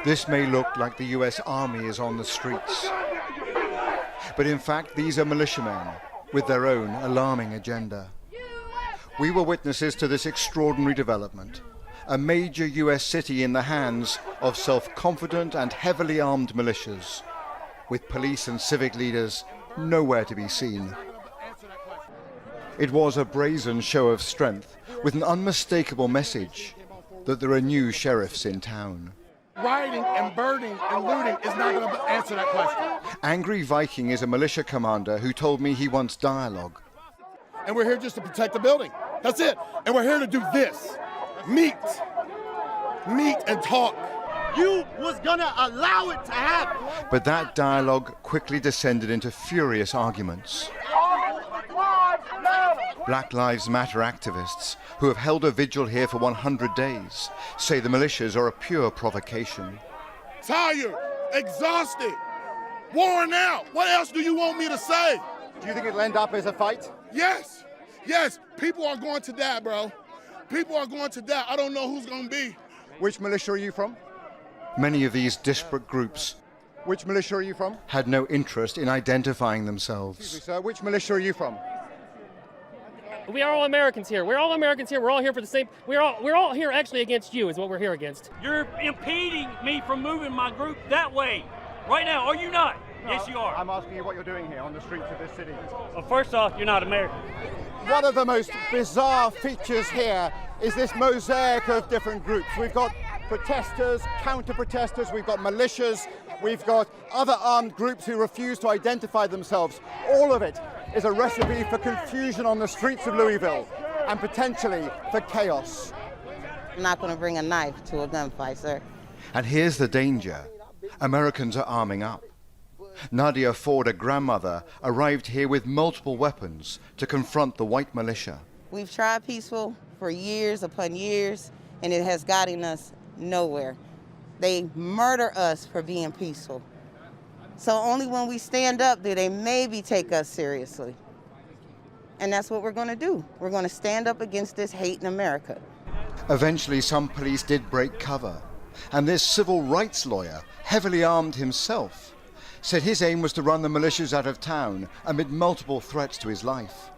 This may look like the US Army is on the streets, but in fact these are militiamen with their own alarming agenda. We were witnesses to this extraordinary development, a major US city in the hands of self-confident and heavily armed militias, with police and civic leaders nowhere to be seen. It was a brazen show of strength with an unmistakable message that there are new sheriffs in town. Rioting and burning and looting is not going to answer that question. Angry Viking is a militia commander who told me he wants dialogue. And we're here just to protect the building. That's it. And we're here to do this. Meet and talk. You was gonna allow it to happen. But that dialogue quickly descended into furious arguments. Black Lives Matter activists, who have held a vigil here for 100 days, say the militias are a pure provocation. Tired, exhausted, worn out. What else do you want me to say? Do you think it'll end up as a fight? Yes. People are going to die, bro. People are going to die. I don't know who's going to be. Which militia are you from? Many of these disparate groups Which militia are you from? had no interest in identifying Excuse me, themselves. sir. Which militia are you from? We are all Americans here. We're all Americans here. We're all here for the same. We're all here actually against you. Is what we're here against. You're impeding me from moving my group that way right now, are you not? Yes, you are. I'm asking you what you're doing here on the streets of this city. Well, first off, you're not American. One of the most bizarre features here is this mosaic of different groups. We've got protesters, counter-protesters, we've got militias, we've got other armed groups who refuse to identify themselves. All of it is a recipe for confusion on the streets of Louisville and potentially for chaos. I'm not going to bring a knife to a gunfight, sir. And here's the danger. Americans are arming up. Nadia Ford, a grandmother, arrived here with multiple weapons to confront the white militia. We've tried peaceful for years upon years, and it has gotten us nowhere. They murder us for being peaceful. So only when we stand up do they maybe take us seriously. And that's what we're going to do. We're going to stand up against this hate in America. Eventually, some police did break cover, and this civil rights lawyer, heavily armed himself, said his aim was to run the militias out of town amid multiple threats to his life.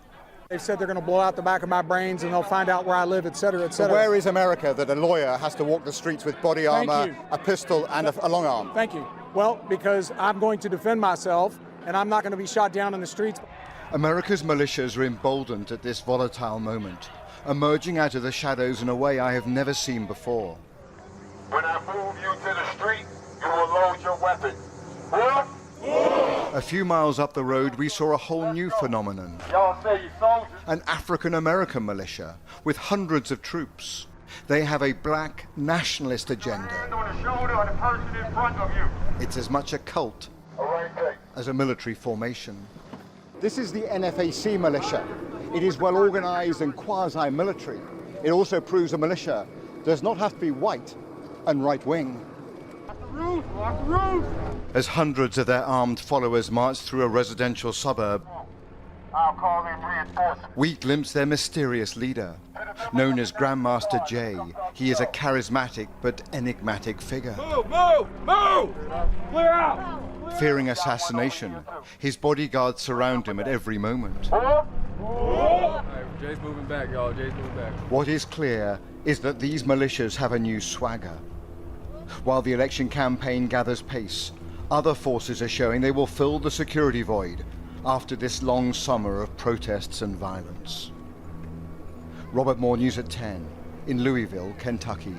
They've said they're going to blow out the back of my brains and they'll find out where I live, et cetera, et So cetera. where is America that a lawyer has to walk the streets with body Thank armor, you. a pistol and a long arm? Thank you. Well, because I'm going to defend myself and I'm not going to be shot down in the streets. America's militias are emboldened at this volatile moment, emerging out of the shadows in a way I have never seen before. When I move you to the street, you will load your weapon. A few miles up the road, we saw a whole new phenomenon. Y'all say you soldiers. An African-American militia with hundreds of troops. They have a black nationalist agenda. Hand on the shoulder of the person in front of you. It's as much a cult All right, take. as a military formation. This is the NFAC militia. It is well organized and quasi-military. It also proves a militia does not have to be white and right-wing. Lock the roof. As hundreds of their armed followers march through a residential suburb, I'll call in reinforcements. we glimpse their mysterious leader. Known as Grandmaster Jay, he is a charismatic but enigmatic figure. Move! Clear out! Fearing assassination, his bodyguards surround him at every moment. Jay's moving back, y'all. Jay's moving back. What is clear is that these militias have a new swagger. While the election campaign gathers pace, other forces are showing they will fill the security void after this long summer of protests and violence. Robert Moore, News at 10, in Louisville, Kentucky.